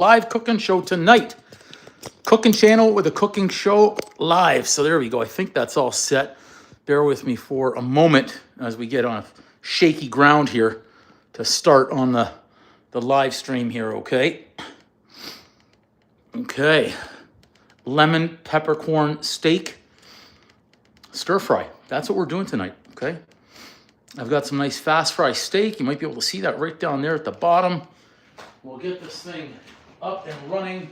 live cooking show tonight. Cooking channel with a cooking show live. So there we go. I think that's all set. Bear with me for a moment as we get on shaky ground here to start on the live stream here, okay? Okay. Lemon peppercorn steak stir fry. That's what we're doing tonight, okay? I've got some nice fast fry steak. You might be able to see that right down there at the bottom. We'll get this thing up and running,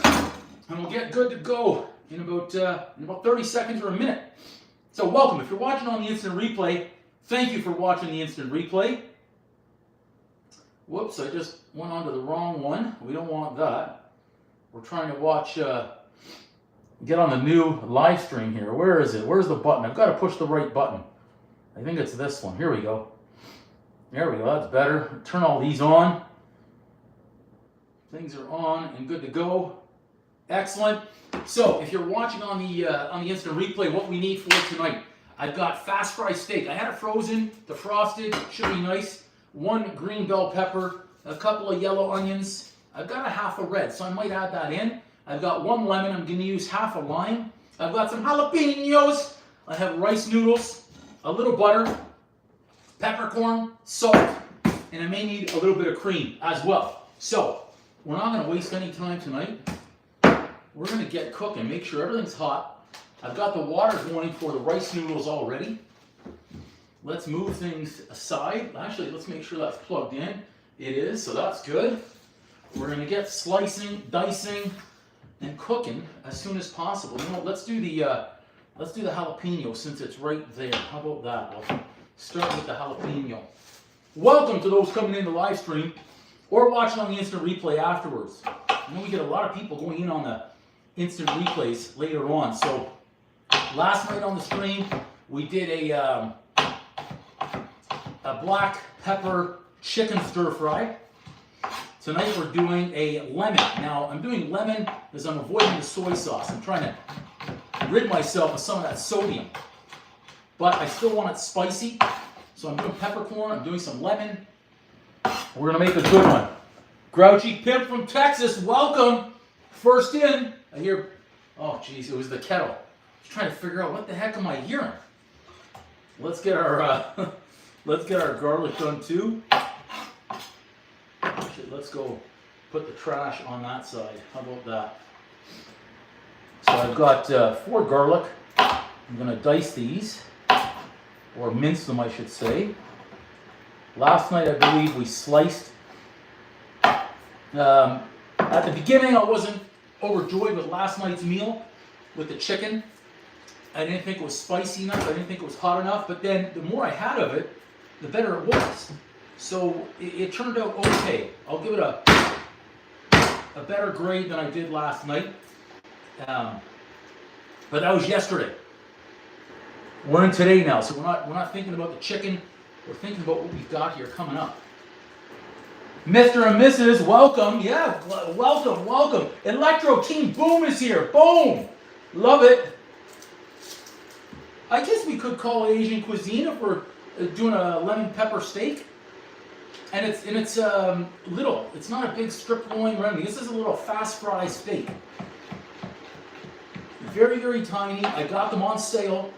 and we'll get good to go in about 30 seconds or a minute. So welcome. If you're watching on the instant replay, thank you for watching the instant replay. Whoops, I just went onto the wrong one. We don't want that. We're trying to watch, get on the new live stream here. Where is it? Where's the button? I've got to push the right button. I think it's this one. Here we go. There we go. That's better. Turn all these on. Things are on and good to go. Excellent. So if you're watching on the instant replay, what we need for tonight, I've got fast fry steak. I had it frozen, defrosted, should be nice. 1 green bell pepper, a couple of yellow onions. I've got a half a red, so I might add that in. I've got 1 lemon. I'm going to use half a lime. I've got some jalapenos. I have rice noodles, a little butter, peppercorn, salt, and I may need a little bit of cream as well. So we're not going to waste any time tonight. We're going to get cooking, make sure everything's hot. I've got the water going for the rice noodles already. Let's move things aside. Actually, let's make sure that's plugged in. It is, so that's good. We're going to get slicing, dicing, and cooking as soon as possible. You know, let's do the jalapeno since it's right there. How about that? We'll start with the jalapeno. Welcome to those coming in the live stream or watching on the instant replay afterwards. I know we get a lot of people going in on the instant replays later on. So last night on the stream, we did a black pepper chicken stir fry. Tonight we're doing a lemon. Now I'm doing lemon because I'm avoiding the soy sauce. I'm trying to rid myself of some of that sodium. But I still want it spicy. So I'm doing peppercorn, I'm doing some lemon. We're going to make a good one. Grouchy Pimp from Texas, welcome. First in. I hear, oh geez, it was the kettle. I was trying to figure out what the heck am I hearing. Let's get our garlic done too. Actually, let's go put the trash on that side. How about that? So I've got 4 garlic. I'm going to dice these, or mince them I should say. Last night I believe we sliced. At the beginning I wasn't overjoyed with last night's meal with the chicken. I didn't think it was spicy enough. I didn't think it was hot enough. But then the more I had of it, the better it was. So it turned out okay. I'll give it a better grade than I did last night. But that was yesterday. We're in today now, so we're not thinking about the chicken. We're thinking about what we've got here coming up. Mr. and Mrs., welcome. Yeah, welcome. Electro Team Boom is here. Boom! Love it. I guess we could call it Asian cuisine if we're doing a lemon pepper steak. And it's little. It's not a big strip loin or anything. This is a little fast fry steak. Very, very tiny. I got them on sale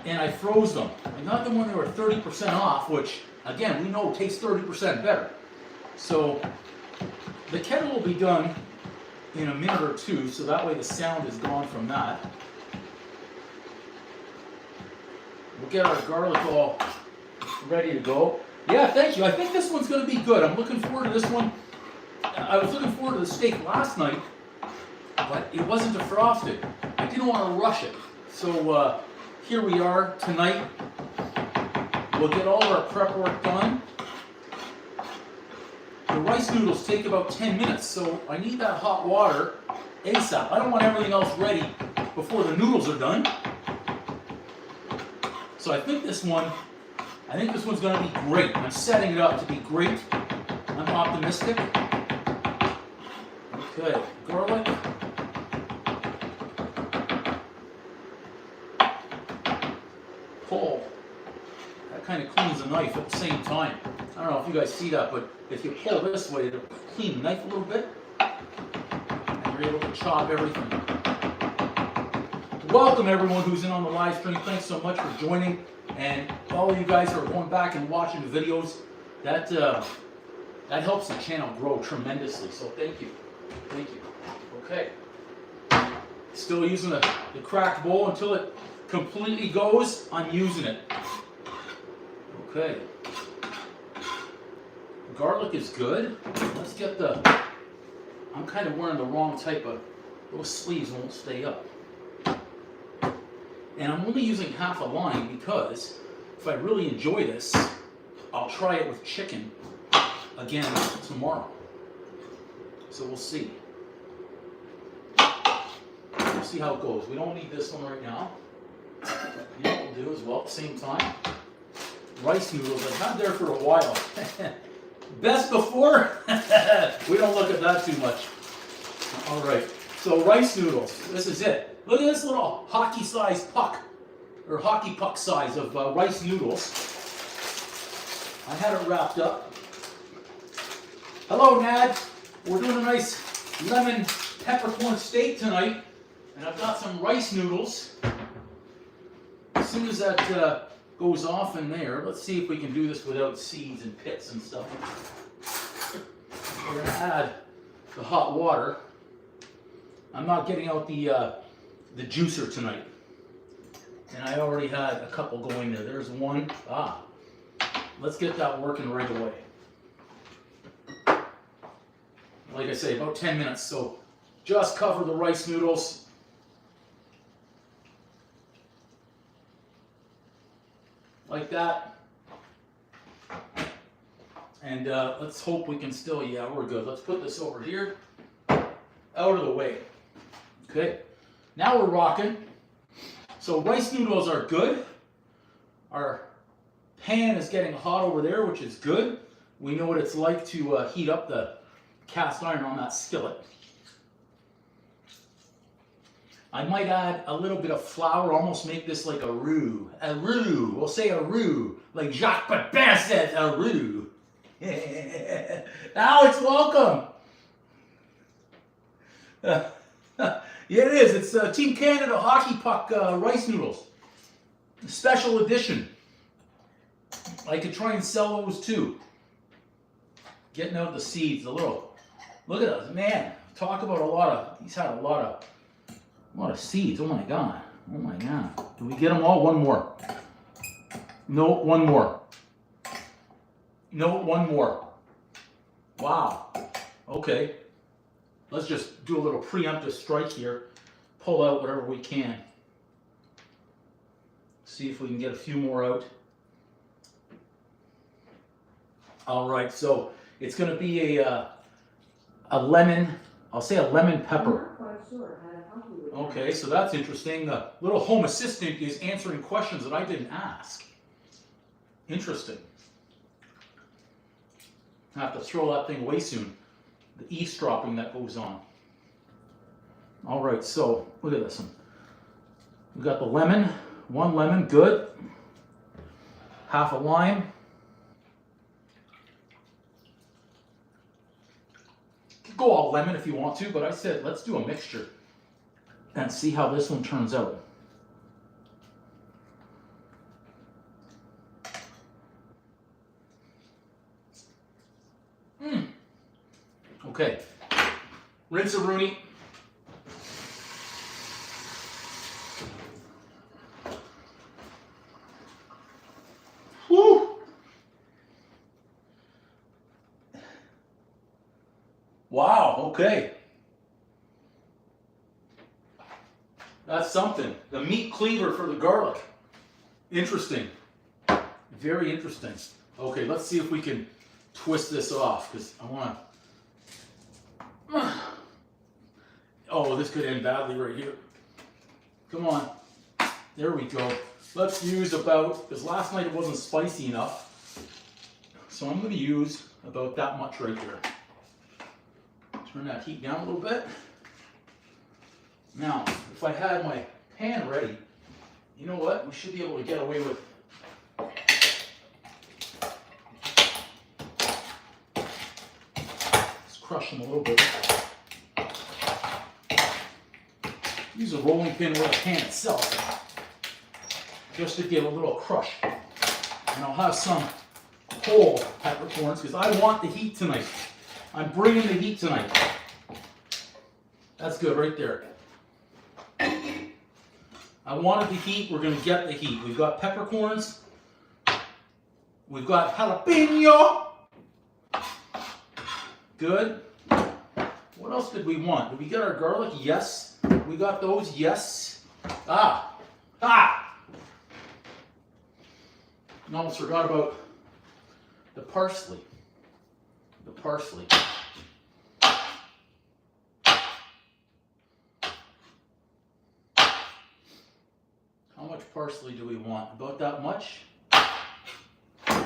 and I froze them. I got them when they were 30% off, which again, we know tastes 30% better. So the kettle will be done in a minute or two, so that way the sound is gone from that. We'll get our garlic all ready to go. Yeah, thank you. I think this one's going to be good. I'm looking forward to this one. I was looking forward to the steak last night, but it wasn't defrosted. I didn't want to rush it. So here we are tonight. We'll get all our prep work done. The rice noodles take about 10 minutes, so I need that hot water ASAP. I don't want everything else ready before the noodles are done. So I think this one's going to be great. I'm setting it up to be great. I'm optimistic. Okay, garlic. Pull. That kind of cleans the knife at the same time. I don't know if you guys see that, but if you pull this way, it'll clean the knife a little bit. chop everything. Welcome everyone who's in on the live stream. Thanks so much for joining. And all of you guys who are going back and watching the videos, that helps the channel grow tremendously. So thank you. Thank you. Okay. Still using the cracked bowl until it completely goes. I'm using it. Okay. Garlic is good. Let's get I'm kind of wearing the wrong type of, those sleeves won't stay up. And I'm only using half a lime because if I really enjoy this, I'll try it with chicken again tomorrow. So we'll see. We'll see how it goes. We don't need this one right now. You know what we'll do as well at the same time? Rice noodles. I've had there for a while. Best before? We don't look at that too much. All right. So rice noodles. This is it. Look at this little hockey-sized puck, or hockey puck size of rice noodles. I had it wrapped up. Hello, Nad. We're doing a nice lemon peppercorn steak tonight, and I've got some rice noodles. As soon as that goes off in there, let's see if we can do this without seeds and pits and stuff. We're going to add the hot water. I'm not getting out the juicer tonight. And I already had a couple going there. There's one. Let's get that working right away. Like I say, about 10 minutes. So just cover the rice noodles. Like that. And let's hope we can still, yeah, we're good. Let's put this over here. Out of the way. Okay. Now we're rocking. So rice noodles are good. Our pan is getting hot over there, which is good. We know what it's like to heat up the cast iron on that skillet. I might add a little bit of flour, almost make this like a roux. A roux. We'll say a roux. Like Jacques Pepin says, a roux. Alex, welcome. Yeah, it is. It's Team Canada Hockey Puck rice noodles. Special edition. I could try and sell those too. Getting out the seeds, the little. Look at those, man. Talk about a lot of. He's had a lot of seeds. Oh my god. Oh my god. Did we get them all? One more. No, one more. No, one more. Wow. Okay. Let's just do a little preemptive strike here. Pull out whatever we can. See if we can get a few more out. All right, so it's going to be a lemon, I'll say a lemon pepper. I'm not quite sure how to help you with that. Okay, so that's interesting. The little home assistant is answering questions that I didn't ask. Interesting. I have to throw that thing away soon. The eavesdropping that goes on. All right, so look at this one. We've got the lemon, one lemon, good. Half a lime. You could go all lemon if you want to, but I said let's do a mixture and see how this one turns out. Okay, rinse-a-rooney. Woo! Wow, okay. That's something. The meat cleaver for the garlic. Interesting. Very interesting. Okay, let's see if we can twist this off because I want to. Oh, this could end badly right here. Come on. There we go. Let's use about, because last night it wasn't spicy enough. So I'm going to use about that much right there. Turn that heat down a little bit. Now, if I had my pan ready, you know what? We should be able to get away with. Let's crush them a little bit. use a rolling pin or the pan itself just to give a little crush. And I'll have some whole peppercorns because I want the heat tonight. I'm bringing the heat tonight. That's good right there. I wanted the heat. We're going to get the heat. We've got peppercorns. We've got jalapeno. Good. What else did we want? Did we get our garlic? Yes. We got those? Yes. Ah. I almost forgot about the parsley. The parsley. How much parsley do we want? About that much? I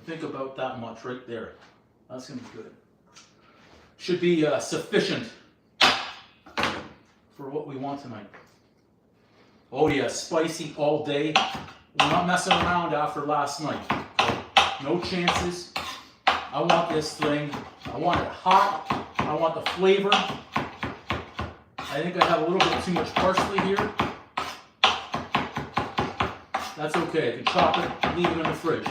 think about that much right there. That's going to be good. Should be sufficient for what we want tonight. Oh yeah, spicy all day. We're not messing around after last night. No chances. I want this thing. I want it hot. I want the flavor. I think I have a little bit too much parsley here. That's okay. I can chop it, leave it in the fridge.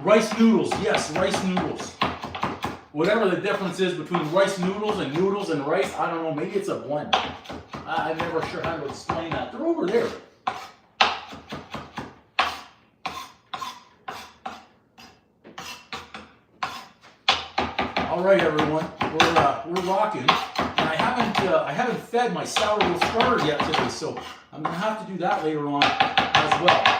Rice noodles. Yes, rice noodles. Whatever the difference is between rice noodles and rice, I don't know. Maybe it's a blend. I'm never sure how to explain that. They're over there. All right, everyone, we're rocking, and I haven't fed my sourdough starter yet today, so I'm gonna have to do that later on as well.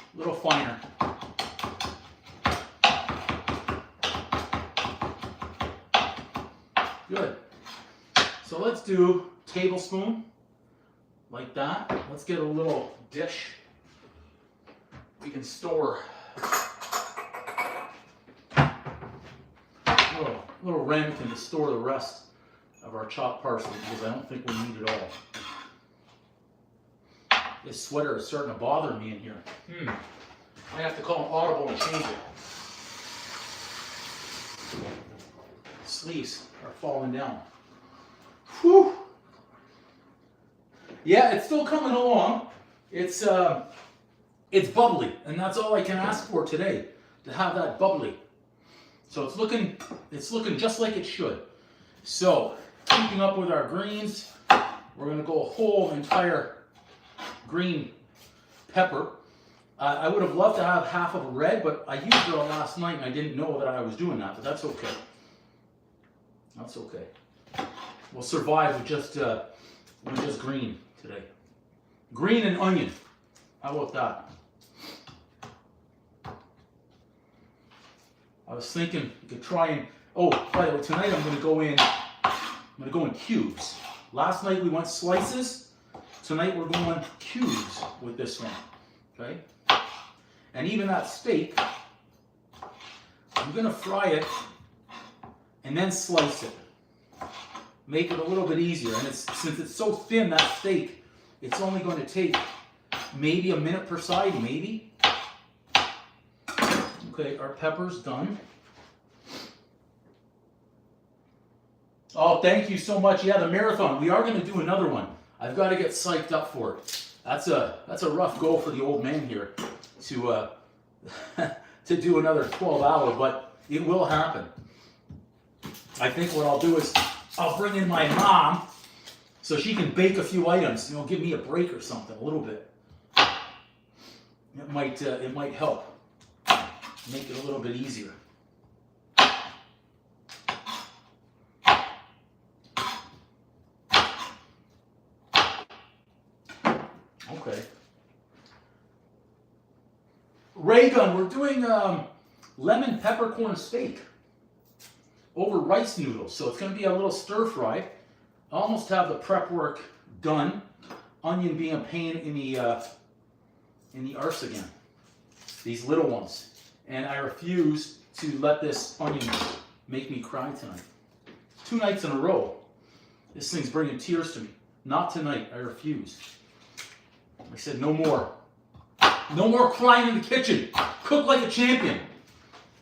A little finer. Good. So let's do tablespoon like that. Let's get a little dish we can store. Little ramekin to store the rest of our chopped parsley because I don't think we need it all. This sweater is starting to bother me in here. I have to call an audible and change it. Sleeves are falling down. Whew. Yeah, it's still coming along. It's bubbly, and that's all I can ask for today, to have that bubbly. So it's looking just like it should. So, keeping up with our greens, we're going to go a whole entire green pepper. I would have loved to have half of a red, but I used it all last night and I didn't know that I was doing that, but that's okay. That's okay. We'll survive with just green today. Green and onion. How about that? I was thinking you could try and, oh, by the way, tonight I'm gonna go in cubes. Last night we went slices. Tonight we're going cubes with this one. Okay? And even that steak, I'm gonna fry it and then slice it. Make it a little bit easier. And since it's so thin, that steak, it's only going to take maybe a minute per side, maybe. Okay, our pepper's done. Oh, thank you so much. Yeah, the marathon. We are going to do another one. I've got to get psyched up for it. That's a rough goal for the old man here to to do another 12-hour, but it will happen. I think what I'll do is I'll bring in my mom so she can bake a few items. You know, give me a break or something, a little bit. It might help make it a little bit easier. Okay. Ray Gun, we're doing lemon peppercorn steak over rice noodles. So it's going to be a little stir fry. I almost have the prep work done. Onion being a pain in the arse again. These little ones. And I refuse to let this onion make me cry tonight. 2 nights in a row. This thing's bringing tears to me. Not tonight. I refuse. I said no more. No more crying in the kitchen. Cook like a champion.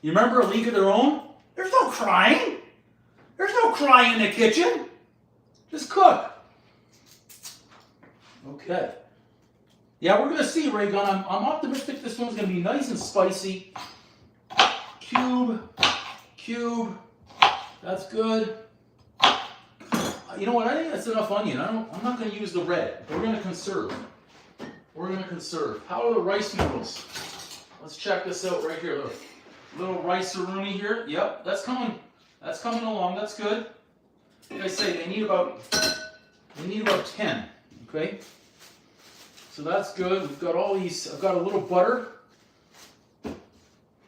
You remember A League of Their Own? There's no crying. There's no crying in the kitchen. Just cook. Okay. Yeah, we're going to see, Ray Gun. I'm optimistic this one's going to be nice and spicy. Cube. That's good. You know what? I think that's enough onion. I'm not going to use the red. We're going to conserve. How are the rice noodles? Let's check this out right here. Little rice-a-rooney here. Yep, that's coming along. That's good. Like I say, they need about 10. Okay. So that's good. We've got all these. I've got a little butter.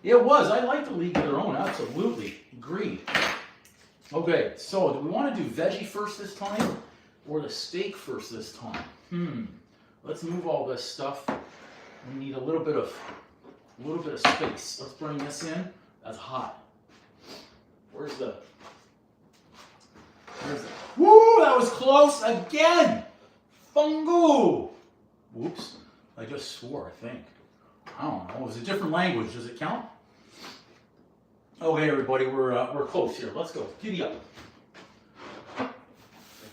Yeah, it was. I like the League of Their Own. Absolutely. Agreed. Okay, so do we want to do veggie first this time or the steak first this time? Let's move all this stuff. We need a little bit of space. Let's bring this in. That's hot. Where's the Woo! That was close again. Fungu. Whoops. I just swore, I think. I don't know. It was a different language. Does it count? Okay, everybody, we're close here. Let's go. Giddy up.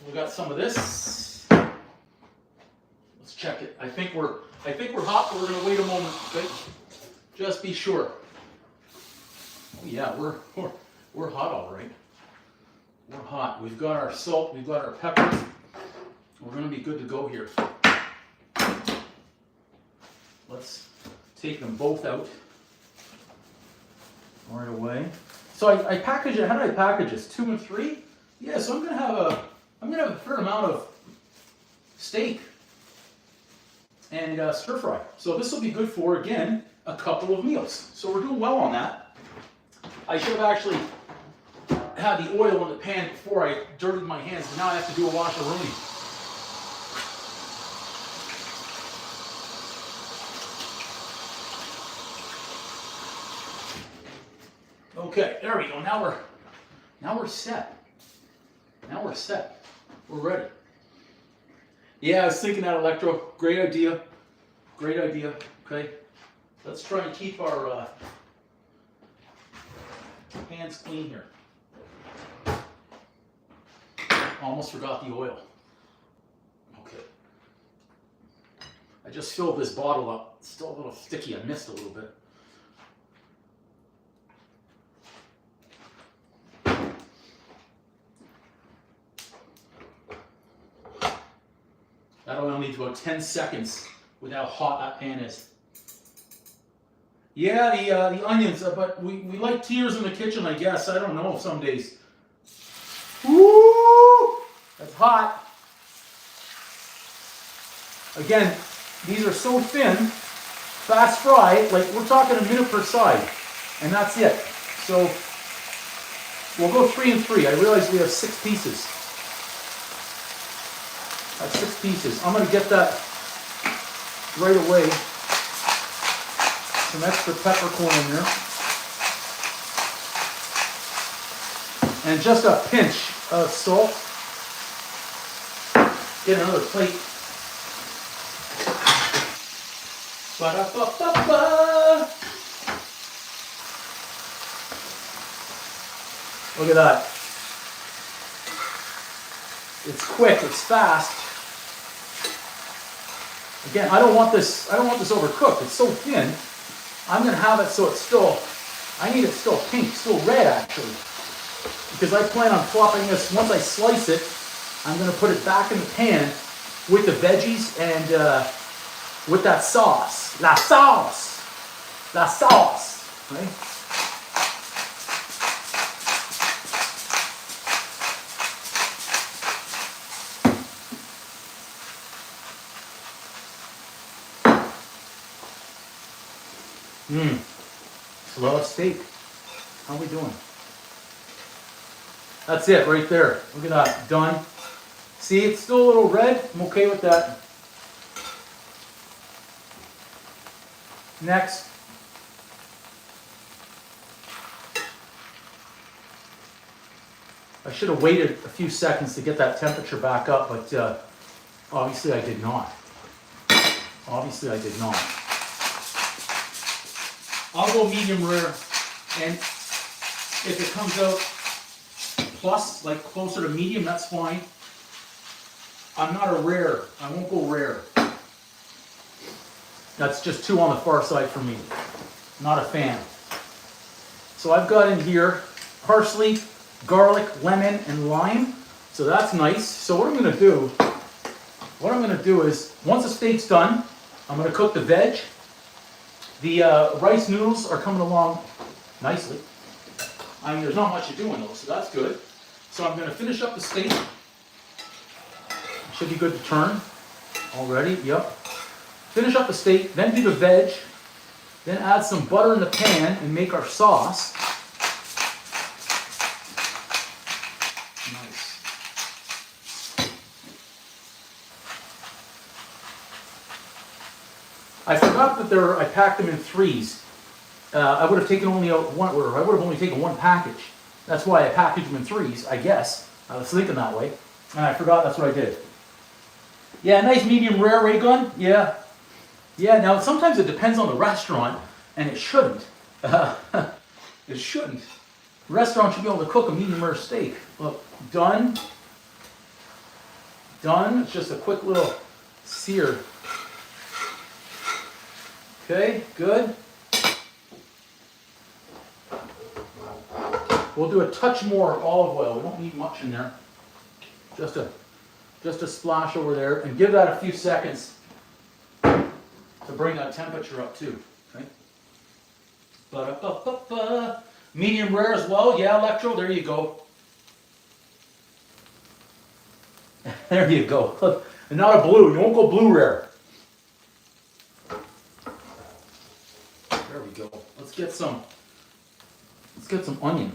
We got some of this. Let's check it. I think we're hot, but we're gonna wait a moment. Okay, just be sure. Oh yeah, we're hot, all right. We're hot. We've got our salt. We've got our pepper. We're gonna be good to go here. Let's take them both out right away. So I package it. How did I package this? 2 and 3? Yeah. So I'm gonna have a fair amount of steak and stir fry. So this will be good for, again, a couple of meals. So we're doing well on that. I should have actually had the oil in the pan before I dirtied my hands, but now I have to do a wash-a-rooney. Okay, there we go. Now we're set. We're ready. Yeah, I was thinking that, Electro. Great idea. Okay, let's try and keep our hands clean here. Almost forgot the oil. Okay. I just filled this bottle up. It's still a little sticky. I missed a little bit. That oil needs about 10 seconds with how hot that pan is. Yeah, the onions, but we like tears in the kitchen, I guess. I don't know, some days. Woo! That's hot. Again, these are so thin, fast fry, like we're talking a minute per side, and that's it. So we'll go 3 and 3. I realize we have 6 pieces. That's 6 pieces. I'm going to get that right away. Some extra peppercorn in there. And just a pinch of salt. Get another plate. Ba-da-ba-ba-ba. Look at that. It's quick, it's fast. Again, I don't want this overcooked. It's so thin. I'm going to have it so it's still, I need it still pink, still red actually. Because I plan on flopping this, once I slice it, I'm going to put it back in the pan with the veggies and with that sauce. La sauce! Right? Slow steak. How are we doing? That's it right there. Look at that. Done. See, it's still a little red. I'm okay with that. Next. I should have waited a few seconds to get that temperature back up, but obviously I did not. Obviously I did not. I'll go medium rare, and if it comes out plus, like closer to medium, that's fine. I'm not a rare. I won't go rare. That's just too on the far side for me. Not a fan. So I've got in here parsley, garlic, lemon, and lime. So that's nice. So what I'm going to do is, once the steak's done, I'm going to cook the veg. The rice noodles are coming along nicely. I mean, there's not much to do in those, so that's good. So I'm going to finish up the steak. Should be good to turn already. Yep. Finish up the steak, then do the veg, then add some butter in the pan and make our sauce. Nice. I forgot that I packed them in threes. I would have taken only one, or I would have only taken one package. That's why I packaged them in threes, I guess. I was thinking that way, and I forgot that's what I did. Yeah, nice medium rare, Ray Gun. Yeah. Yeah, now sometimes it depends on the restaurant, and it shouldn't. It shouldn't. The restaurant should be able to cook a medium rare steak. Look, done. Done. It's just a quick little sear. Okay, good. We'll do a touch more olive oil. We don't need much in there. Just a splash over there, and give that a few seconds to bring that temperature up too. Okay. Ba-da-ba-ba-ba. Medium rare as well. Yeah, Electro. There you go. There you go. Look, and not a blue. You won't go blue rare. There we go. Let's get some onion.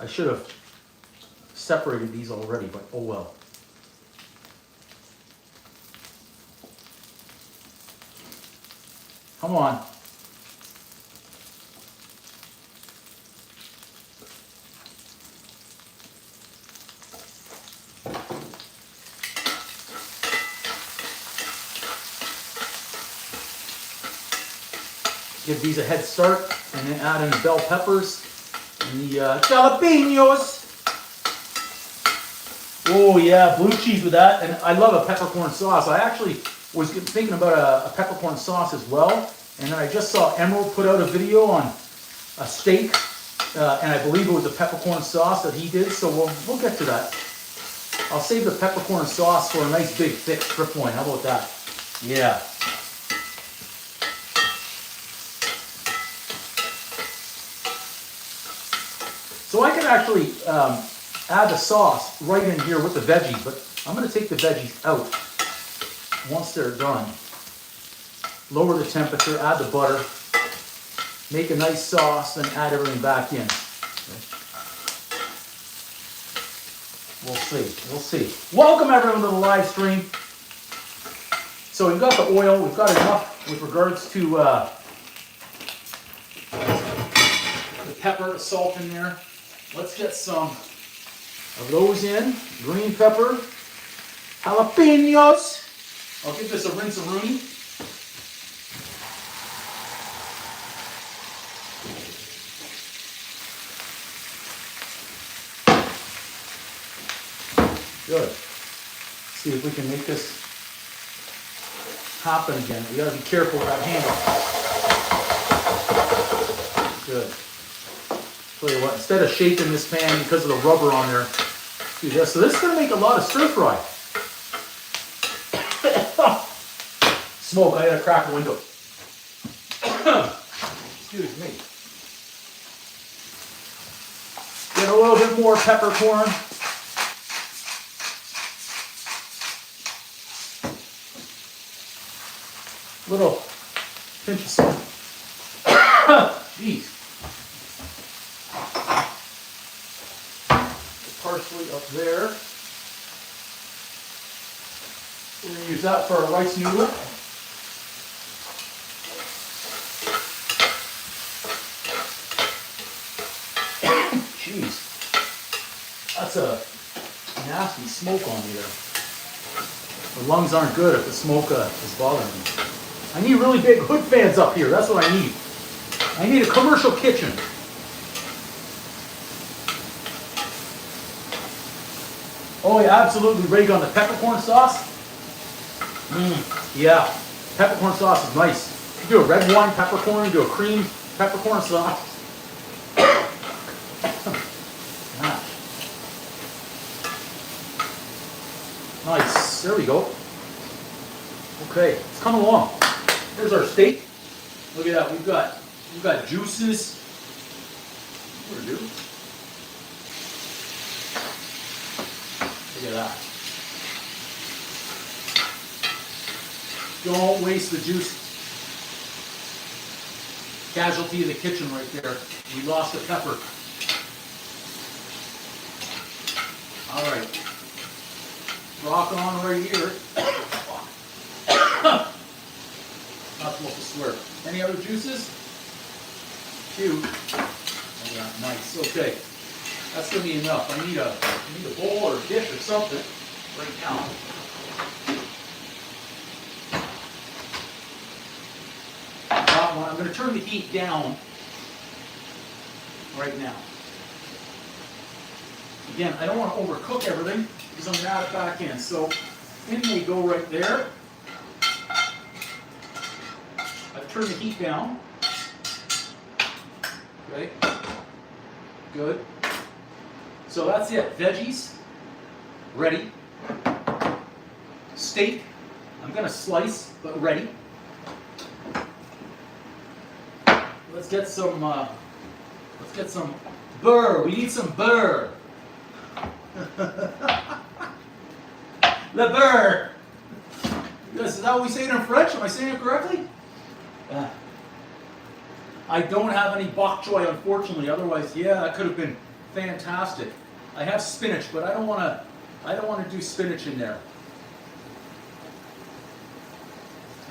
I should have separated these already, but oh well. Come on. Give these a head start, and then add in the bell peppers and the jalapenos. Oh yeah, blue cheese with that, and I love a peppercorn sauce. I actually was thinking about a peppercorn sauce as well, and then I just saw Emerald put out a video on a steak, and I believe it was a peppercorn sauce that he did, so we'll get to that. I'll save the peppercorn sauce for a nice big thick strip loin. How about that? Yeah. So I could actually add the sauce right in here with the veggies, but I'm going to take the veggies out once they're done. Lower the temperature, add the butter, make a nice sauce, then add everything back in. Okay. We'll see. Welcome everyone to the live stream. So we've got the oil, we've got enough with regards to the pepper, the salt in there. Let's get some of those in. Green pepper, jalapenos. I'll give this a rinse-a-rooney. Good. See if we can make this happen again. We gotta be careful with that handle. Good. Tell you what, instead of shaking this pan because of the rubber on there, do this. So this is gonna make a lot of stir fry. Smoke, I gotta crack the window. Excuse me. Get a little bit more peppercorn. Little pinch of salt. Jeez. The parsley up there. We're going to use that for our rice noodle. Jeez. That's a nasty smoke on me there. The lungs aren't good if the smoke is bothering me. I need really big hood fans up here. That's what I need. I need a commercial kitchen. Oh yeah, absolutely ready on the peppercorn sauce. Yeah, peppercorn sauce is nice. You do a red wine peppercorn, do a cream peppercorn sauce. Nice, there we go. Okay, it's coming along. Here's our steak. Look at that, we've got juices. What do? Look at that. Don't waste the juice. Casualty of the kitchen right there. We lost the pepper. All right. Rock on right here. Not supposed to swear. Any other juices? Two. Oh, yeah, nice. Okay. That's gonna be enough. I need a bowl or a dish or something right now. I'm going to turn the heat down right now. Again, I don't want to overcook everything because I'm going to add it back in. So in they go right there. I've turned the heat down. Okay. Good. So that's it. Veggies ready. Steak, I'm going to slice, but ready. Let's get some beurre. We need some beurre. Le beurre. Is that how we say it in French? Am I saying it correctly? I don't have any bok choy, unfortunately. Otherwise, yeah, that could have been fantastic. I have spinach, but I don't want to do spinach in there.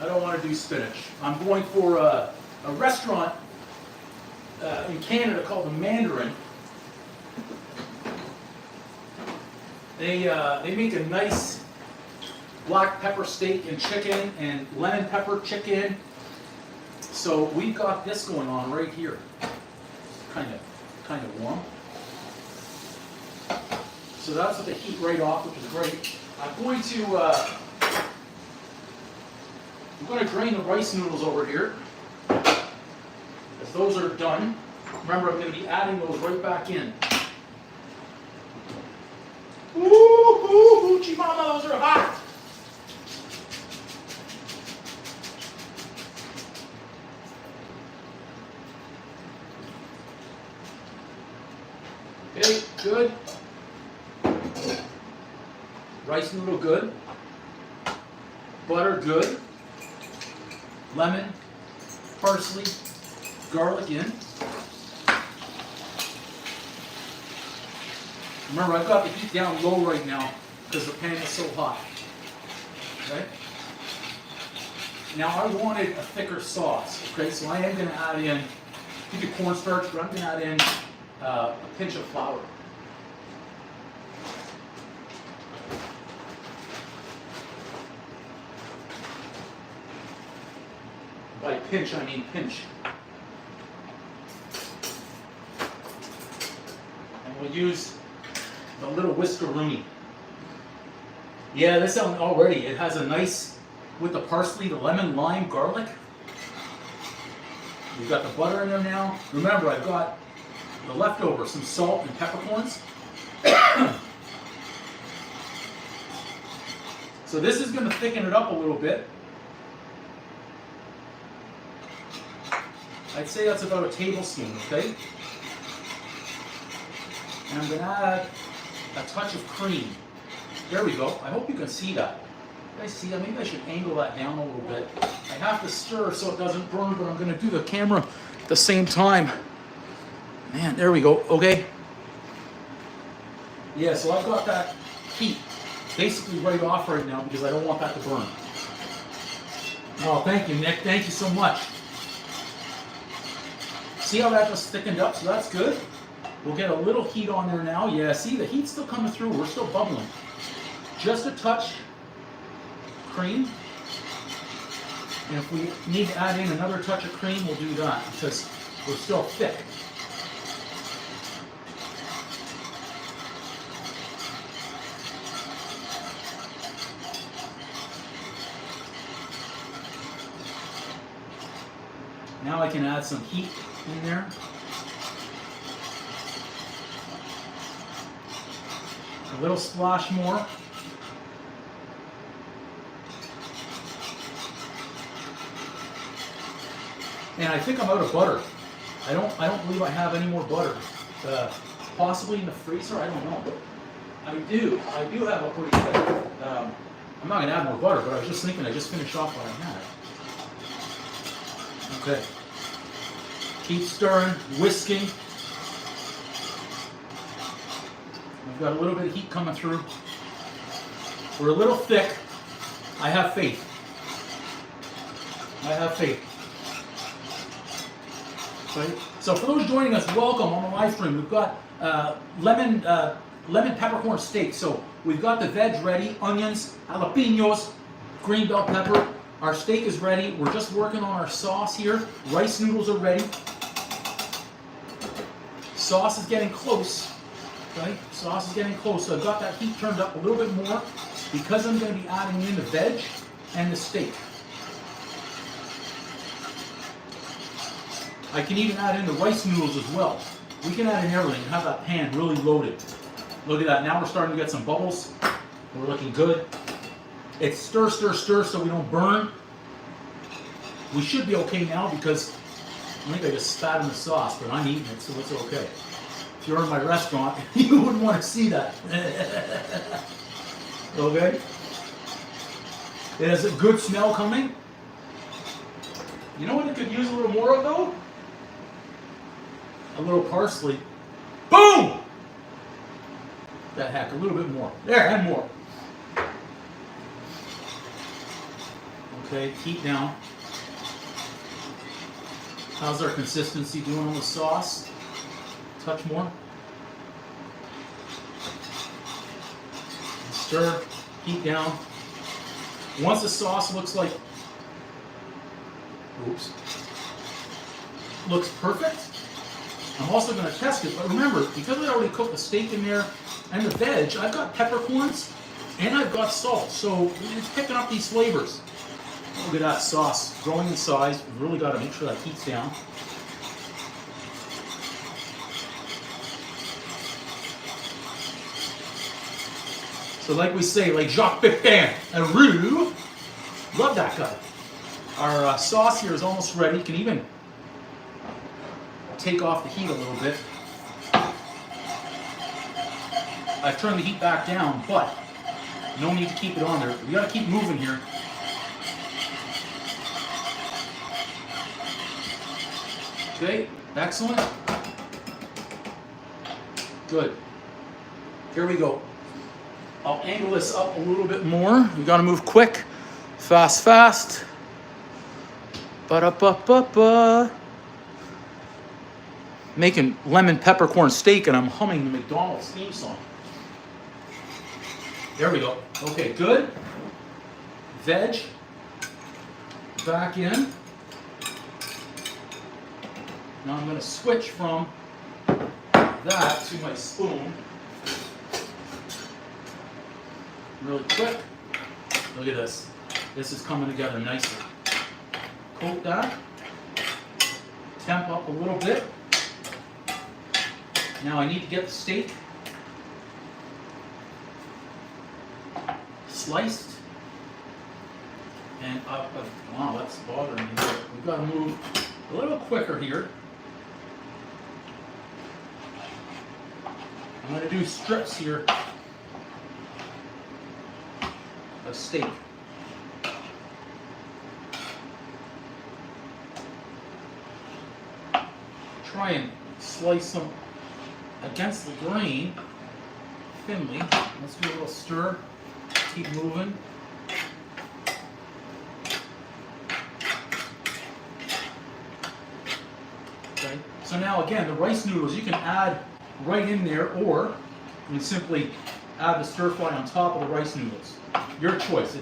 I don't want to do spinach. I'm going for a restaurant in Canada called the Mandarin. They make a nice black pepper steak and chicken and lemon pepper chicken. So we've got this going on right here. Kind of warm. So that's with the heat right off, which is great. I'm going to drain the rice noodles over here. As those are done, remember I'm going to be adding those right back in. Ooh, hoochie mama, those are hot! Okay, good. Rice noodle good. Butter good. Lemon, parsley, garlic in. Remember, I've got the heat down low right now because the pan is so hot. Okay? Now I wanted a thicker sauce. Okay, so I am going to add in, you do cornstarch, but I'm going to add in a pinch of flour. By pinch, I mean pinch. And we'll use the little whiskeroonie. Yeah, this one already, it has a nice, with the parsley, the lemon, lime, garlic. We've got the butter in there now. Remember, I've got the leftovers, some salt and peppercorns. So this is going to thicken it up a little bit. I'd say that's about a tablespoon, okay? And I'm going to add a touch of cream. There we go. I hope you can see that. You guys see that? Maybe I should angle that down a little bit. I have to stir so it doesn't burn, but I'm going to do the camera at the same time. Man, there we go. Okay. Yeah, so I've got that heat basically right off right now because I don't want that to burn. Oh, thank you, Nick. Thank you so much. See how that just thickened up? So that's good. We'll get a little heat on there now. Yeah, see, the heat's still coming through. We're still bubbling. Just a touch cream. And if we need to add in another touch of cream, we'll do that because we're still thick. Now I can add some heat in there. A little splash more. And I think I'm out of butter. I don't believe I have any more butter. Possibly in the freezer, I don't know. I do have a pretty thick. I'm not gonna add more butter, but I was just thinking I just finished off what I had. Okay. Keep stirring, whisking. We've got a little bit of heat coming through. We're a little thick. I have faith. I have faith. Right? So for those joining us, welcome on the live stream. We've got lemon peppercorn steak. So we've got the veg ready, onions, jalapenos, green bell pepper. Our steak is ready. We're just working on our sauce here. Rice noodles are ready. Sauce is getting close. Okay? Sauce is getting close. So I've got that heat turned up a little bit more because I'm going to be adding in the veg and the steak. I can even add in the rice noodles as well. We can add in everything and have that pan really loaded. Look at that. Now we're starting to get some bubbles. We're looking good. It's stir, stir, stir so we don't burn. We should be okay now because I think I just spat in the sauce, but I'm eating it, so it's okay. If you're in my restaurant, you wouldn't want to see that. Okay? It has a good smell coming. You know what it could use a little more of though? A little parsley. Boom! That heck, a little bit more. There, and more. Okay, heat down. How's our consistency doing on the sauce? Touch more. Stir, heat down. Once the sauce looks like, looks perfect, I'm also going to test it. But remember, because I already cooked the steak in there and the veg, I've got peppercorns and I've got salt. So it's picking up these flavors. Look at that sauce growing in size. We've really got to make sure that heat's down. So like we say, like Jacques Pepin, a roux. Love that guy. Our sauce here is almost ready. You can even take off the heat a little bit. I've turned the heat back down, but no need to keep it on there. We got to keep moving here. Okay, excellent. Good. Here we go. I'll angle this up a little bit more. We got to move quick, fast, fast. Ba-da-ba-ba-ba. Making lemon peppercorn steak and I'm humming the McDonald's theme song. There we go. Okay, good. Veg. Back in. Now I'm going to switch from that to my spoon. Really quick. Look at this. This is coming together nicely. Coat that. Temp up a little bit. Now I need to get the steak sliced and up. Wow, that's bothering me. We've got to move a little quicker here. I'm going to do strips here of steak. Try and slice them against the grain thinly. Let's do a little stir. Keep moving. Okay. So now again, the rice noodles, you can add right in there, or you can simply add the stir fry on top of the rice noodles. Your choice.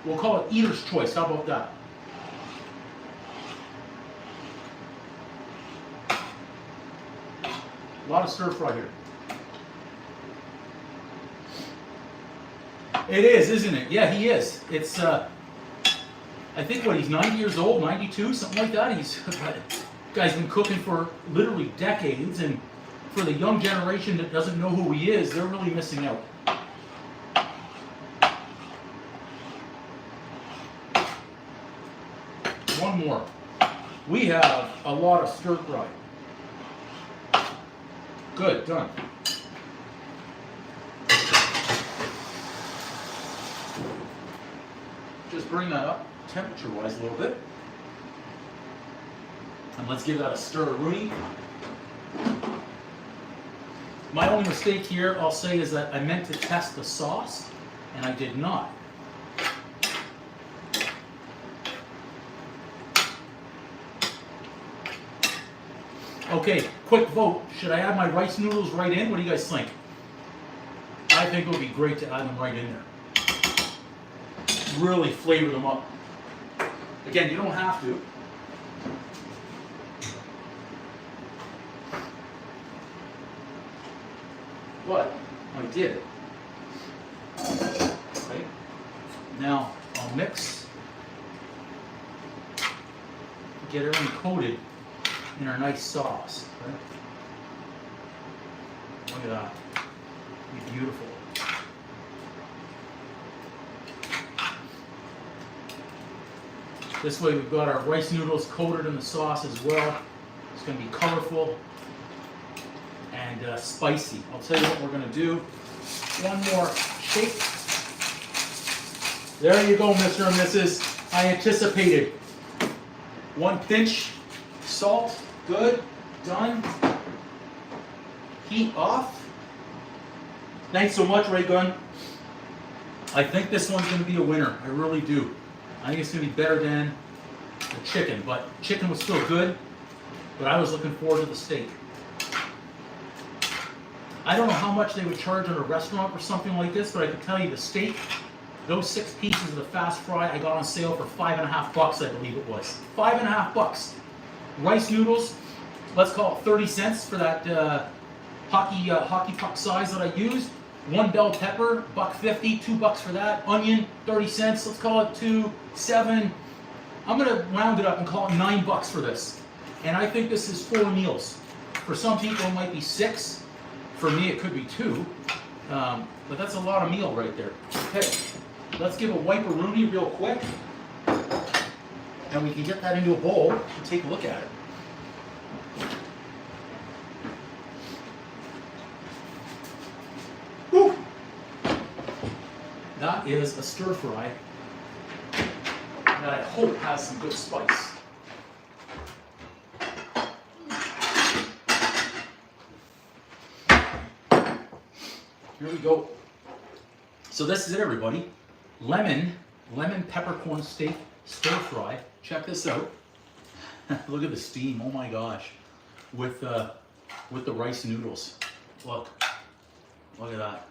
We'll call it eater's choice. How about that? A lot of stir fry here. It is, isn't it? Yeah, he is. It's, I think, he's 90 years old, 92, something like that. Guy's been cooking for literally decades, and for the young generation that doesn't know who he is, they're really missing out. One more. We have a lot of stir fry. Good, done. Just bring that up temperature-wise a little bit. And let's give that a stir-a-rooney. My only mistake here, I'll say, is that I meant to test the sauce, and I did not. Okay, quick vote. Should I add my rice noodles right in? What do you guys think? I think it would be great to add them right in there. Really flavor them up. Again, you don't have to. But I did. Okay. Now I'll mix. Get everything coated in our nice sauce. Right? Look at that. It's beautiful. This way we've got our rice noodles coated in the sauce as well. It's going to be colorful and spicy. I'll tell you what we're going to do. One more shake. There you go, Mr. and Mrs. I anticipated. One pinch, salt, good, done. Heat off. Thanks so much, Ray Gunn. I think this one's going to be a winner. I really do. I think it's going to be better than the chicken, but chicken was still good, but I was looking forward to the steak. I don't know how much they would charge at a restaurant for something like this, but I can tell you the steak, those 6 pieces of the fast fry I got on sale for $5.50, I believe it was. $5.50. Rice noodles, let's call it 30 cents for that hockey puck size that I used. 1 bell pepper, $1.50, $2 for that. Onion, 30 cents. Let's call it 2, 7. I'm gonna round it up and call it $9 for this. And I think this is 4 meals. For some people, it might be 6. For me, it could be 2. But that's a lot of meal right there. Okay, let's give a wipe-a-rooney real quick, and we can get that into a bowl and take a look at it. Whew. That is a stir fry that I hope has some good spice. Here we go. So this is it, everybody. Lemon peppercorn steak stir fry. Check this out. Look at the steam. Oh my gosh. With the rice noodles. Look at that.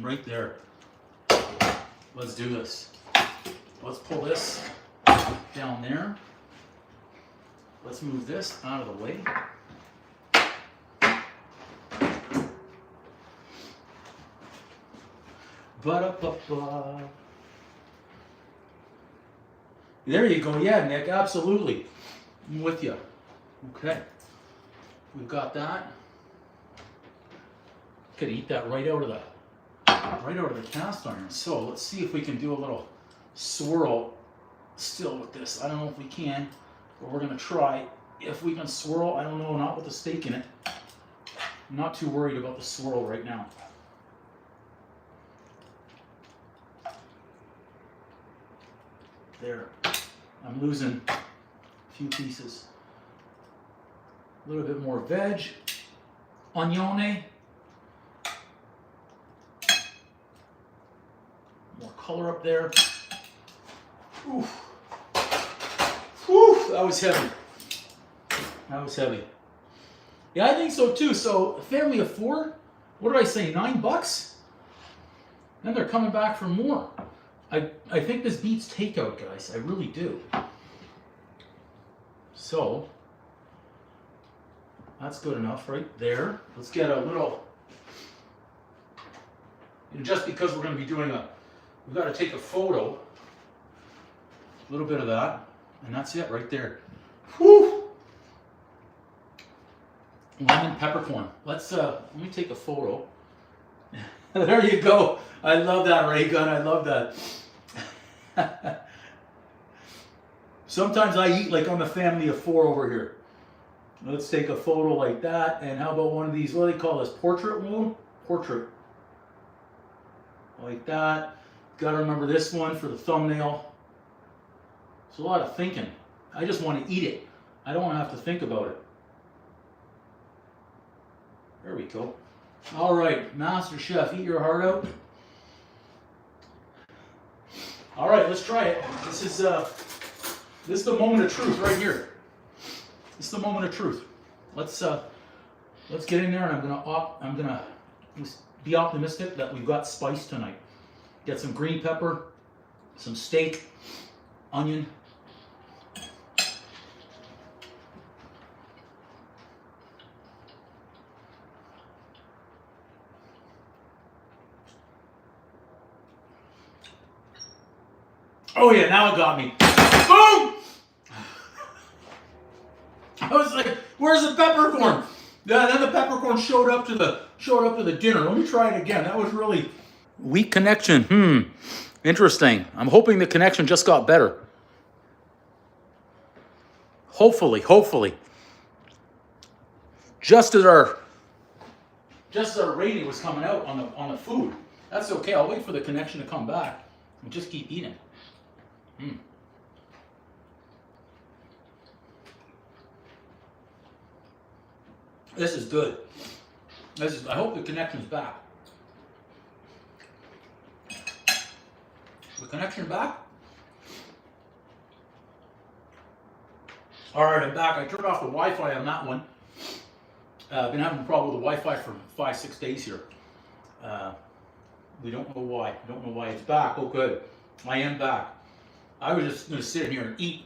Right there. Let's do this. Let's pull this down there. Let's move this out of the way. Ba-da-ba-ba. There you go. Yeah, Nick, absolutely. I'm with you. Okay. We've got that. Could eat that right out of the cast iron. So let's see if we can do a little swirl still with this. I don't know if we can, but we're gonna try. If we can swirl, I don't know, not with the steak in it. I'm not too worried about the swirl right now. There. I'm losing a few pieces. A little bit more veg. Onione. More color up there. Oof. Whew, that was heavy. That was heavy. Yeah, I think so too. So a family of 4, what did I say, $9? Then they're coming back for more. I think this beats takeout, guys. I really do. So that's good enough right there. Let's get a little, just because we're going to be doing we've got to take a photo. A little bit of that, and that's it right there. Whew! Lemon peppercorn. Let me take a photo. There you go. I love that, Ray Gun. I love that. Sometimes I eat like I'm a family of 4 over here. Let's take a photo like that. And how about one of these, what do they call this? Portrait mode? Portrait. Like that. Gotta remember this one for the thumbnail. It's a lot of thinking. I just want to eat it. I don't want to have to think about it. There we go. All right, Master Chef, eat your heart out. All right, let's try it. This is the moment of truth right here. This is the moment of truth. Let's get in there, and I'm gonna be optimistic that we've got spice tonight. Get some green pepper, some steak, onion. Oh yeah, now it got me. Boom! I was like, "Where's the peppercorn?" Yeah, then the peppercorn showed up to the dinner. Let me try it again. That was really weak connection. Interesting. I'm hoping the connection just got better. Hopefully. Just as our rating was coming out on the food. That's okay. I'll wait for the connection to come back and just keep eating. This is good. I hope the connection's back. The connection back? All right, I'm back. I turned off the Wi-Fi on that one. I've been having a problem with the Wi-Fi for 5-6 days here. We don't know why. Don't know why it's back. Oh, good. I am back. I was just going to sit here and eat.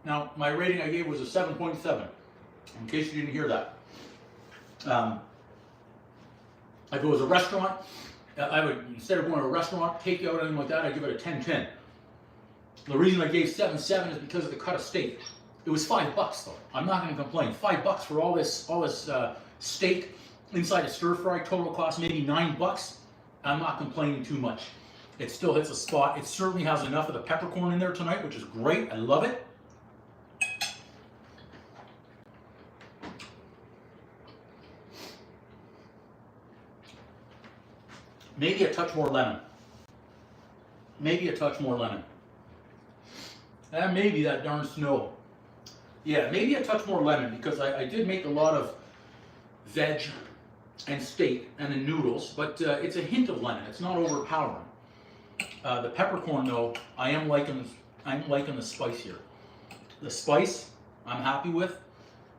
Now, my rating I gave was a 7.7, in case you didn't hear that. If it was a restaurant, I would, instead of going to a restaurant, takeout, anything like that, I'd give it a 10-10. The reason I gave 7.7 is because of the cut of steak. It was $5 though. I'm not going to complain. $5 for all this steak inside a stir fry. Total cost maybe $9. I'm not complaining too much. It still hits a spot. It certainly has enough of the peppercorn in there tonight, which is great. I love it. Maybe a touch more lemon. Maybe a touch more lemon. And maybe that darn snow. Yeah, maybe a touch more lemon, because I did make a lot of veg and steak and then noodles, but it's a hint of lemon. It's not overpowering. The peppercorn, though, I'm liking the spice here. The spice, I'm happy with.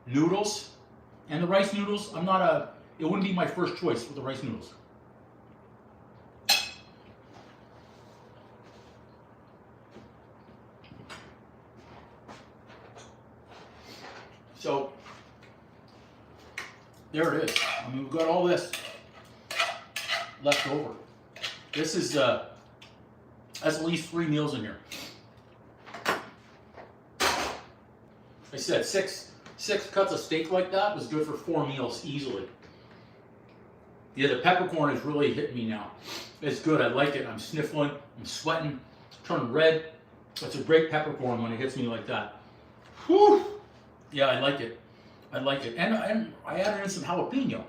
Noodles, and the rice noodles, it wouldn't be my first choice with the rice noodles. So, there it is. I mean, we've got all this left over. This is, that's at least 3 meals in here. I said six cuts of steak like that was good for 4 meals easily. Yeah, the peppercorn is really hitting me now. It's good. I like it. I'm sniffling. I'm sweating. Turning red. It's a great peppercorn when it hits me like that. Whew. Yeah, I like it. I like it. And I added in some jalapeno.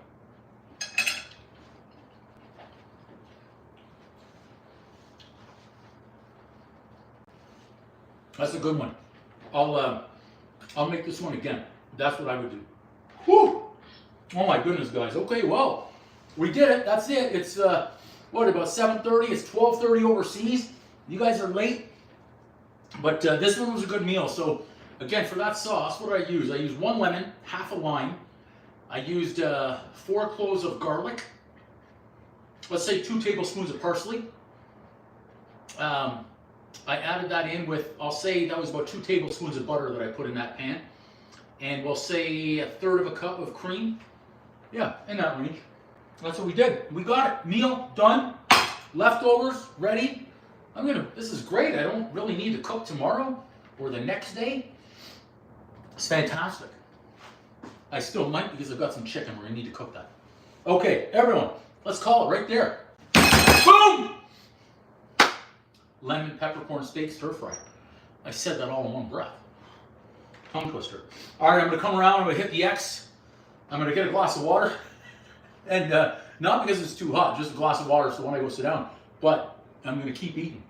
That's a good one. I'll make this one again. That's what I would do. Whew! Oh my goodness, guys. Okay, well, we did it. That's it. It's what, about 7:30? It's 12:30 overseas. You guys are late. But this one was a good meal. So again, for that sauce, what did I use? I used 1 lemon, half a lime. I used 4 cloves of garlic. Let's say 2 tablespoons of parsley. I added that in with, I'll say that was about 2 tablespoons of butter that I put in that pan. And we'll say 1/3 cup of cream. Yeah, in that range. That's what we did. We got it. Meal done. Leftovers ready. This is great. I don't really need to cook tomorrow or the next day. It's fantastic. I still might because I've got some chicken. We're gonna need to cook that. Okay, everyone, let's call it right there. Boom! Lemon peppercorn steak stir fry. I said that all in one breath. Tongue twister. All right, I'm gonna come around. I'm gonna hit the X. I'm gonna get a glass of water, and not because it's too hot, just a glass of water so when I go sit down. But I'm gonna keep eating,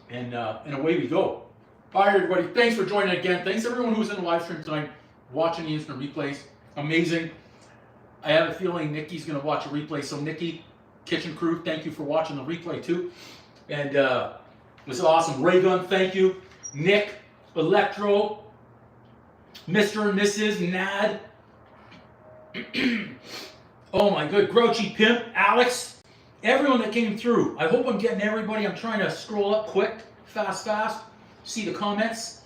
and away we go. All right, everybody. Thanks for joining again. Thanks everyone who's in the live stream tonight, watching the instant replays. Amazing. I have a feeling Nikki's gonna watch a replay. So Nikki, kitchen crew, thank you for watching the replay too, and it was awesome. Ray Gun, thank you. Nick, Electro, Mr. and Mrs. Nad. Oh my good, Grouchy Pimp, Alex, everyone that came through. I hope I'm getting everybody. I'm trying to scroll up quick, fast, see the comments.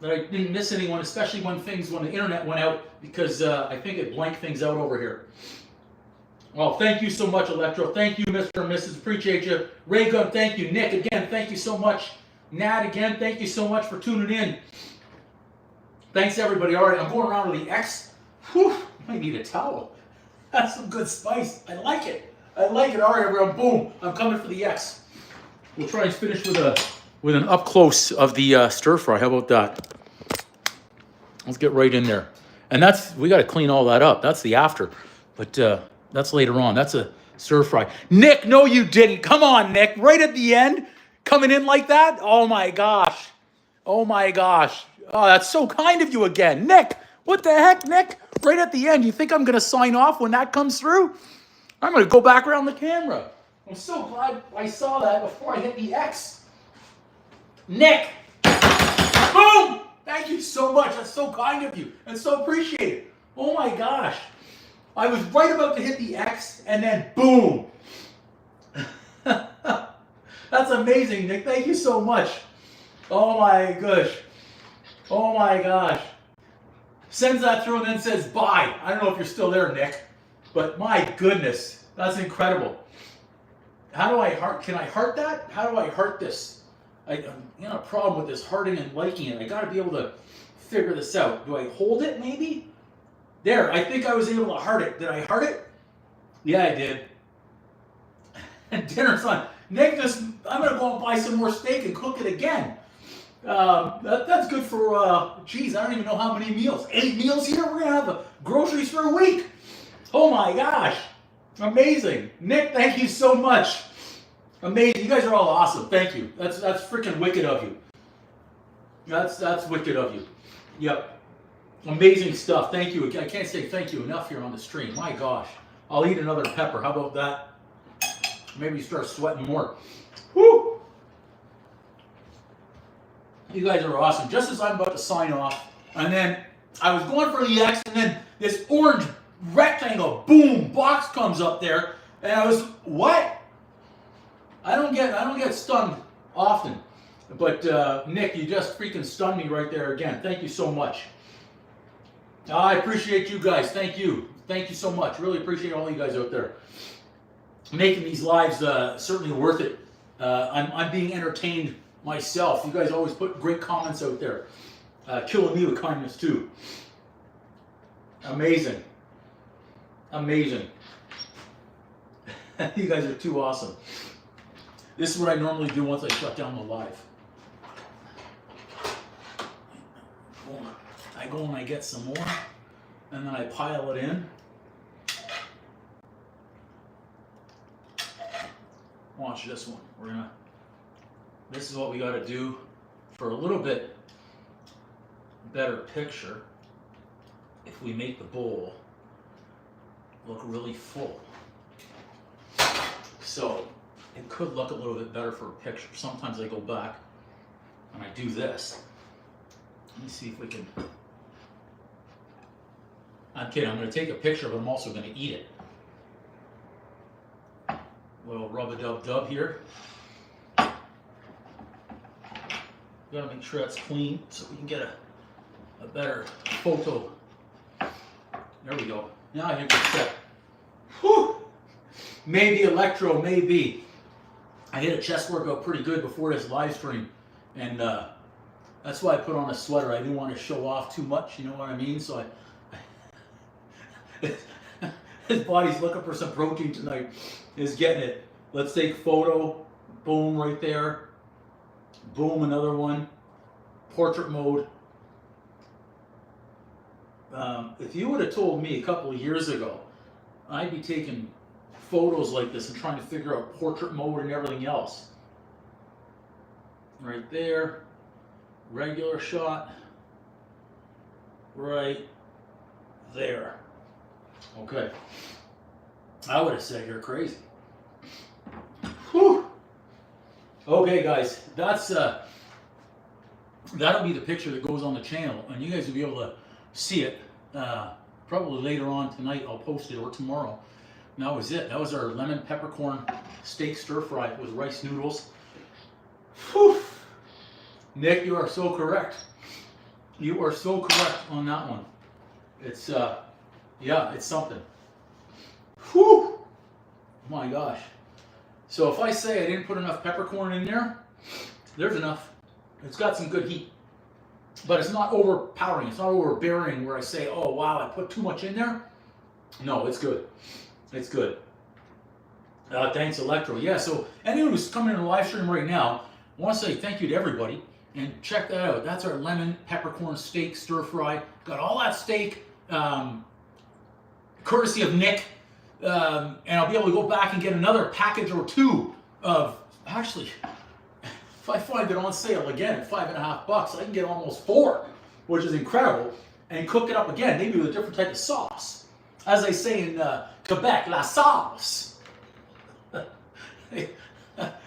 That I didn't miss anyone, especially when the internet went out, because I think it blanked things out over here. Well, thank you so much, Electro. Thank you, Mr. and Mrs. Appreciate you. Ray Gun, thank you. Nick, again, thank you so much. Nad, again, thank you so much for tuning in. Thanks, everybody. All right, I'm going around to the X. Whew, I need a towel. That's some good spice. I like it. All right, everyone. Boom. I'm coming for the X. We'll try and finish with an up close of the stir fry. How about that? Let's get right in there. And we got to clean all that up. That's the after. But that's later on. That's a stir fry. Nick, no, you didn't. Come on, Nick. Right at the end, coming in like that. Oh my gosh. Oh, that's so kind of you again. Nick, what the heck, Nick? Right at the end, you think I'm going to sign off when that comes through? I'm going to go back around the camera. I'm so glad I saw that before I hit the X. Nick, boom! Thank you so much. That's so kind of you and so appreciated. Oh my gosh. I was right about to hit the X and then boom. That's amazing, Nick. Thank you so much. Oh my gosh. Oh my gosh. Sends that through and then says bye. I don't know if you're still there, Nick, but my goodness, that's incredible. How do I heart? Can I heart that? How do I heart this? I'm a problem with this hearting and liking it. I got to be able to figure this out. Do I hold it maybe? There, I think I was able to heart it. Did I heart it? Yeah, I did. And dinner's on. Nick, I'm going to go and buy some more steak and cook it again. That's good for, geez, I don't even know how many meals. 8 meals here? We're going to have groceries for a week. Oh my gosh. Amazing. Nick, thank you so much. Amazing. You guys are all awesome. Thank you. That's freaking wicked of you. That's wicked of you. Yep. Amazing stuff. Thank you. I can't say thank you enough here on the stream. My gosh. I'll eat another pepper. How about that? Maybe you start sweating more. Woo! You guys are awesome. Just as I'm about to sign off, and then I was going for the X, and then this orange rectangle, boom, box comes up there, and I was, what? I don't get stunned often, but Nick, you just freaking stunned me right there again. Thank you so much. I appreciate you guys. Thank you so much. Really appreciate all you guys out there making these lives certainly worth it. I'm being entertained myself. You guys always put great comments out there, killing me with kindness too. Amazing. You guys are too awesome. This is what I normally do once I shut down the live. I go and I get some more, and then I pile it in. Watch this one. This is what we got to do for a little bit better picture. If we make the bowl look really full. So it could look a little bit better for a picture. Sometimes I go back and I do this. Let me see if we can. I'm kidding. I'm going to take a picture, but I'm also going to eat it. A little rub-a-dub-dub here. Got to make sure that's clean so we can get a better photo. There we go. Now I think we're set. Whew! Maybe electro, maybe. I did a chest workout pretty good before this live stream, and that's why I put on a sweater. I didn't want to show off too much, you know what I mean? So his body's looking for some protein tonight. Is getting it. Let's take photo. Boom, right there. Boom, another one. Portrait mode. If you would have told me a couple of years ago, I'd be taking photos like this and trying to figure out portrait mode and everything else. Right there. Regular shot. Right there. Okay. I would have said you're crazy. Whew. Okay, guys, that's that'll be the picture that goes on the channel, and you guys will be able to see it probably later on tonight. I'll post it, or tomorrow. And that was it. That was our lemon peppercorn steak stir fry with rice noodles. Whew. Nick, you are so correct. You are so correct on that one. It's yeah, it's something. Whew. My gosh. So if I say I didn't put enough peppercorn in there, there's enough. It's got some good heat. But it's not overpowering. It's not overbearing where I say, oh wow, I put too much in there. No, it's good. It's good. Thanks, Electro. Yeah, so anyone who's coming in the live stream right now, I want to say thank you to everybody. And check that out. That's our lemon peppercorn steak stir fry. Got all that steak, courtesy of Nick. And I'll be able to go back and get another package or two of, actually, if I find it on sale again at $5.50, I can get almost 4, which is incredible, and cook it up again, maybe with a different type of sauce. As they say in Quebec, la sauce.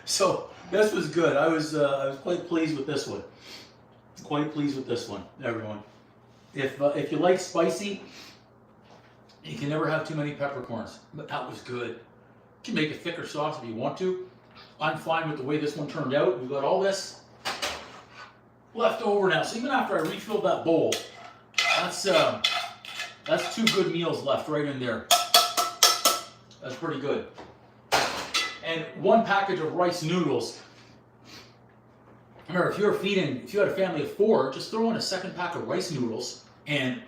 So this was good. I was quite pleased with this one. Quite pleased with this one, everyone. If you like spicy, you can never have too many peppercorns, but that was good. You can make a thicker sauce if you want to. I'm fine with the way this one turned out. We've got all this left over now. So even after I refilled that bowl, that's 2 good meals left right in there. That's pretty good. And 1 package of rice noodles. Remember, if you had a family of 4, just throw in a 2nd pack of rice noodles, and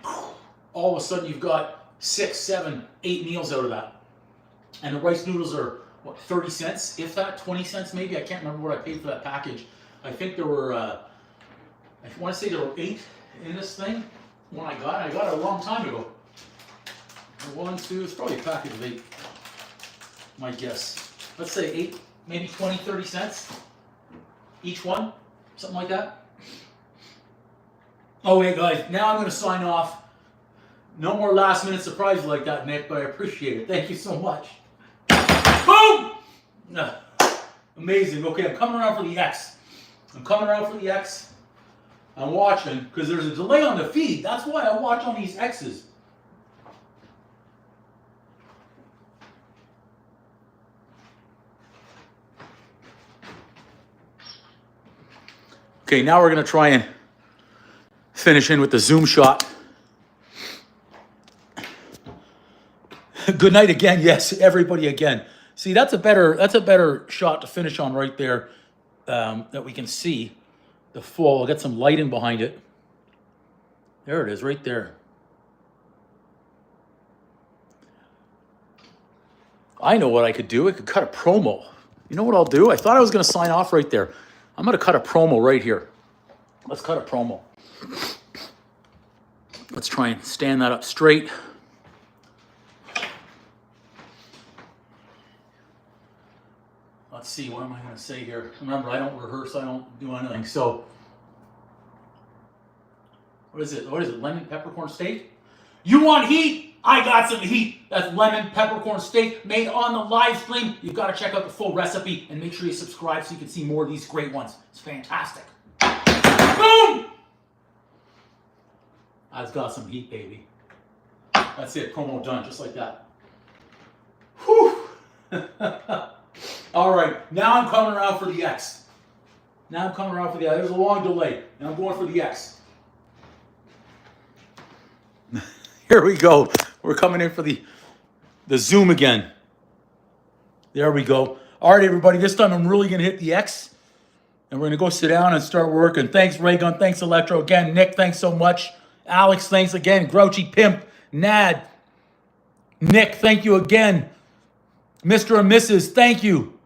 all of a sudden you've got 6, 7, 8 meals out of that. And the rice noodles are, what, 30 cents? If that, 20 cents maybe? I can't remember what I paid for that package. I think there were, I want to say there were 8 in this thing when I got it. I got it a long time ago. 1, 2, it's probably a package of 8, my guess. Let's say 8, maybe 20, 30 cents each one, something like that. Okay, guys, now I'm going to sign off. No more last minute surprises like that, Nick, but I appreciate it. Thank you so much. Boom! Amazing. Okay, I'm coming around for the X. I'm watching, because there's a delay on the feed. That's why I watch on these X's. Okay, now we're going to try and finish in with the zoom shot. Good night again. Yes, everybody again. See, that's a better shot to finish on right there, that we can see the full. I'll get some lighting behind it. There it is, right there. I know what I could do. I could cut a promo. You know what I'll do? I thought I was going to sign off right there. I'm going to cut a promo right here. Let's cut a promo. Let's try and stand that up straight. Let's see, what am I going to say here? Remember, I don't rehearse, I don't do anything. So, what is it? Lemon peppercorn steak? You want heat? I got some heat. That's lemon peppercorn steak made on the live stream. You've got to check out the full recipe and make sure you subscribe so you can see more of these great ones. It's fantastic. Boom! That's got some heat, baby. That's it, promo done, just like that. Whew. All right, now I'm coming around for the X. Now I'm coming around for the X. There's a long delay. Now I'm going for the X. Here we go. We're coming in for the zoom again. There we go. All right, everybody, this time I'm really going to hit the X. And we're going to go sit down and start working. Thanks, Raygun. Thanks, Electro. Again, Nick, thanks so much. Alex, thanks again. Grouchy Pimp, Nad, Nick, thank you again. Mr. and Mrs., thank you.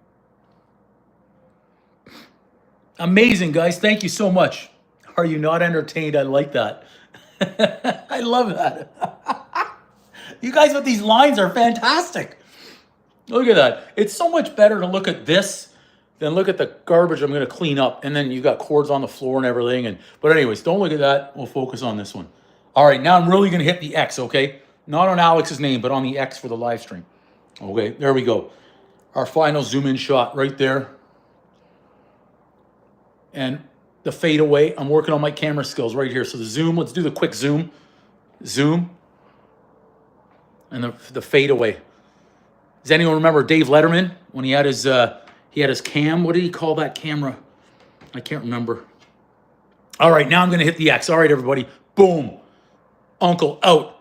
Amazing, guys. Thank you so much. Are you not entertained? I like that. I love that. You guys with these lines are fantastic. Look at that. It's so much better to look at this than look at the garbage I'm going to clean up. And then you've got cords on the floor and everything. But anyways, don't look at that. We'll focus on this one. All right, now I'm really going to hit the X, okay? Not on Alex's name, but on the X for the live stream. Okay, there we go. Our final zoom in shot right there. And the fade away. I'm working on my camera skills right here. So the zoom, let's do the quick zoom. Zoom. And the fade away. Does anyone remember Dave Letterman when he had his cam? What did he call that camera? I can't remember. All right, now I'm going to hit the X. All right, everybody. Boom. Uncle out.